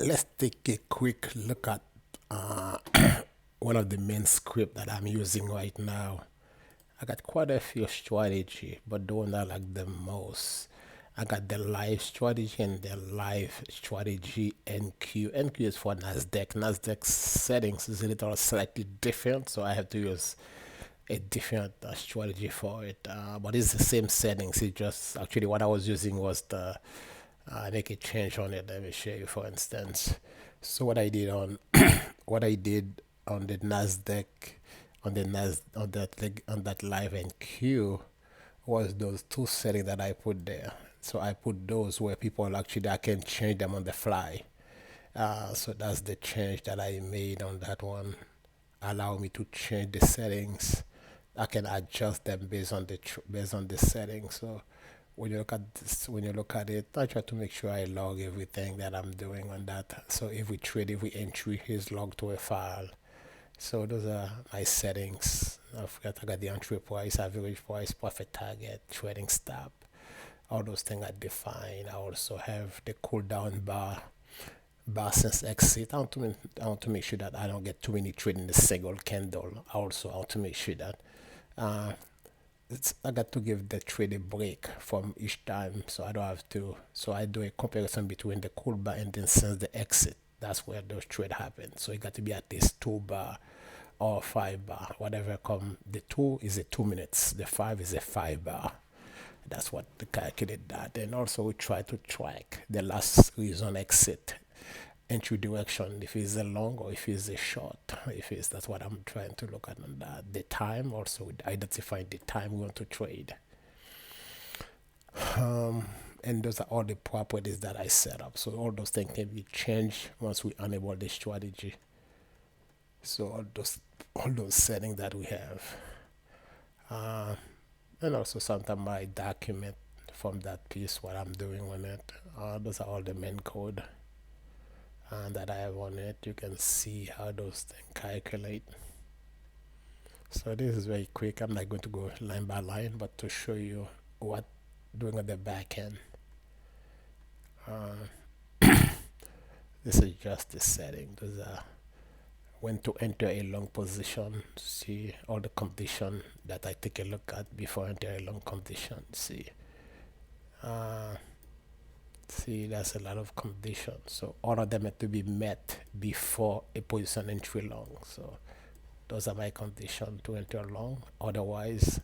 Let's take a quick look at uh, one of the main script that I'm using right now. I got quite a few strategy, but the one I like the most, I got the live strategy and the live strategy NQ. NQ is for Nasdaq. Nasdaq settings is a little slightly different, so I have to use a different strategy for it. But it's the same settings. It just actually what I was using was the make a change on it. Let me show you, for instance. So what I did on what I did on the Nasdaq on the Nas on that live and Q was those two settings that I put there. So I put those where people actually I can change them on the fly. So that's the change that I made on that one. Allow me to change the settings. I can adjust them based on the settings. So when you look at it, I try to make sure I log everything that I'm doing on that. So every entry is logged to a file. So those are my settings. I got the entry price, average price, profit target, trading stop. All those things are defined. I also have the cooldown bar since exit. I want to make sure that I don't get too many trade in a single candle. I want to make sure that uh, I got to give the trade a break from each time, so I don't have to. So I do a comparison between the cool bar and then since the exit. That's where those trade happen. So it got to be at least 2 bar or 5 bar, whatever come. The 2 is a 2 minutes. The 5 is a 5 bar. That's what the calculate that. And also we try to track the last reason exit entry direction, if it's a long or if it's a short. If it's That's what I'm trying to look at on that. The time also, identifying the time we want to trade. And those are all the properties that I set up. So all those things can be changed once we enable the strategy. So all those settings that we have. Uh, and also sometimes I document from that piece what I'm doing on it. Those are all the main code that I have on it. You can see how those things calculate. So this is very quick. I'm not going to go line by line, but to show you what doing on the back end. This is just the setting. Those are when to enter a long position. See all the condition that I take a look at before enter a long condition. Uh, See, that's a lot of conditions. So all of them have to be met before a position entry long. So those are my conditions to enter long. Otherwise,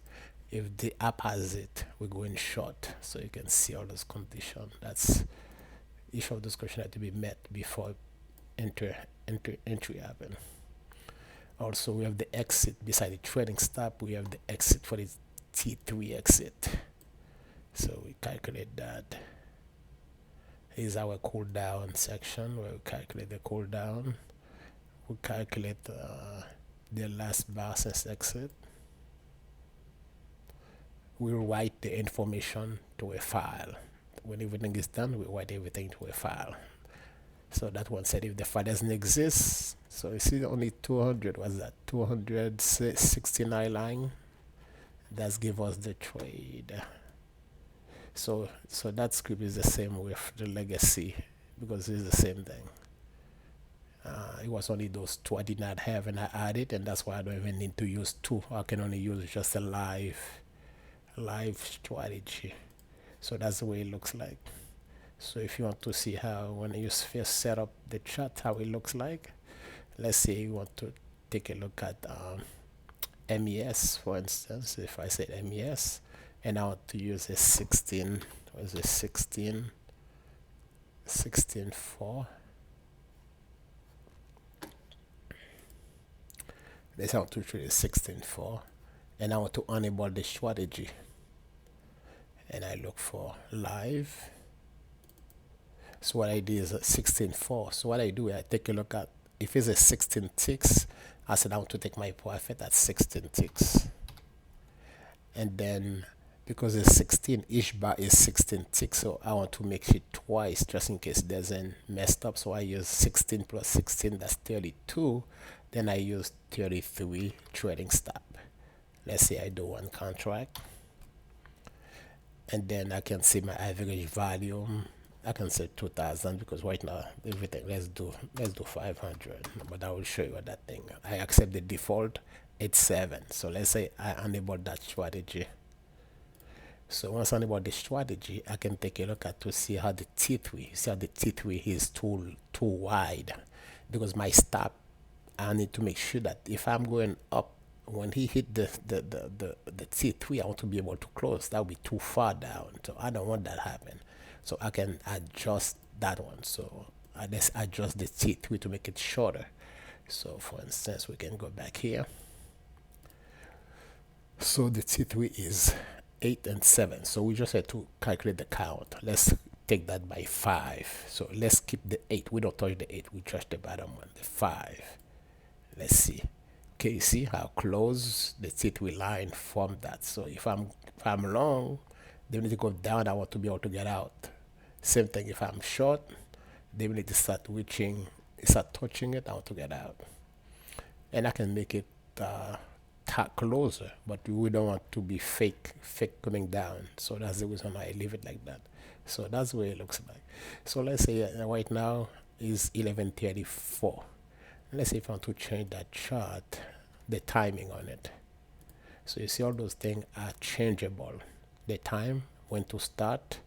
if the app has it, we go in short. So you can see all those conditions. That's each of those conditions have to be met before entry happen. Also, we have the exit beside the trading stop. We have the exit for the T3 exit. So we calculate that. Is our cooldown section where we calculate the cooldown. We calculate the last bar since exit. We write the information to a file. When everything is done, we write everything to a file. So that one said if the file doesn't exist, so you see only 200, what's that? 269 line. That's give us the trade. So that script is the same with the legacy because it's the same thing. It was only those two I did not have and I added, and that's why I don't even need to use two. I can only use just a live strategy. So that's the way it looks like. So if you want to see how when you first set up the chart how it looks like, let's say you want to take a look at MES, for instance. If I say MES and I want to use a 16, what is it, 16.4. Let's want to trade a 16.4 and I want to enable the strategy and I look for live. So what I do is a 16.4. So what I do, I take a look at if it's a 16 ticks, I said I want to take my profit at 16 ticks. And then because it's 16, each bar is 16 ticks, so I want to make it twice just in case it doesn't messed up. So I use 16 plus 16, that's 32. Then I use 33 trading stop. Let's say I do one contract. And then I can see my average volume I can say 2000 because right now everything, let's do 500, but I will show you what that thing. I accept the default 87. So let's say I enable that strategy. So once I enable the strategy, I can take a look at to see how the T3, see how the T3 is too wide, because my stop, I need to make sure that if I'm going up, when he hit the T3, I want to be able to close. That would be too far down, so I don't want that happen. So I can adjust that one. So I just adjust the T3 to make it shorter. So for instance, we can go back here. So the T3 is 8 and 7. So we just have to calculate the count. Let's take that by 5. So let's keep the 8. We don't touch the 8. We touch the bottom one, the 5. Let's see. Okay, you see how close the T3 line from that. So if I'm long, they need to go down. I want to be able to get out. Same thing if I'm short, they need to start touching it. I want to get out. And I can make it closer, but we don't want to be fake coming down. So that's the reason I leave it like that. So that's the way it looks like. So let's say right now is 11:34. Let's say if I want to change that chart, the timing on it. So you see all those things are changeable. The time, when to start,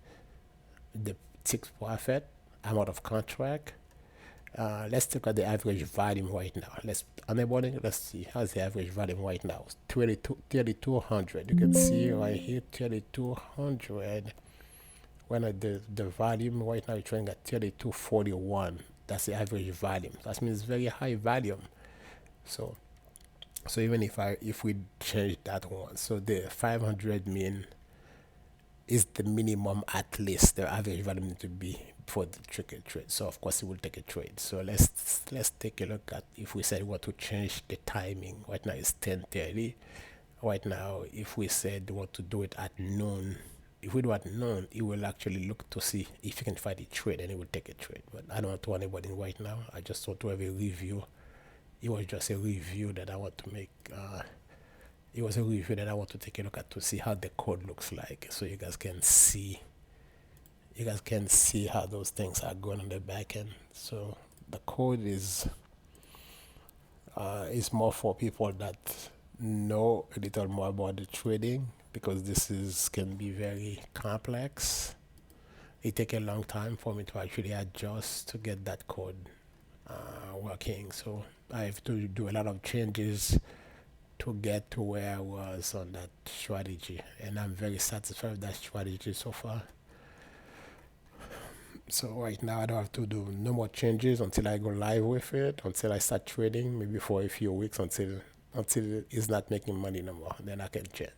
the six profit, I'm out of contract. Let's look at the average volume right now. Let's see how's the average volume right now. 3200. You can see right here 3200. When the volume right now is trading at 3241. That's the average volume. That means very high volume. So even if we change that one, so the 500 mean is the minimum, at least the average volume need to be for the trade. So of course it will take a trade. So let's take a look at if we said we want to change the timing. Right now it's 10:30. Right now, if we said we want to do it at noon, if we do at noon, it will actually look to see if you can find a trade, and it will take a trade. But I don't want to want anybody right now. I just want to have a review. It was just a review that I want to make. It was a review that I want to take a look at to see how the code looks like, so you guys can see. You guys can see how those things are going on the back end. So the code is more for people that know a little more about the trading, because this can be very complex. It takes a long time for me to actually adjust to get that code working. So I have to do a lot of changes to get to where I was on that strategy, and I'm very satisfied with that strategy so far. So right now I don't have to do no more changes until I go live with it, until I start trading, maybe for a few weeks, until it's not making money no more. Then I can change.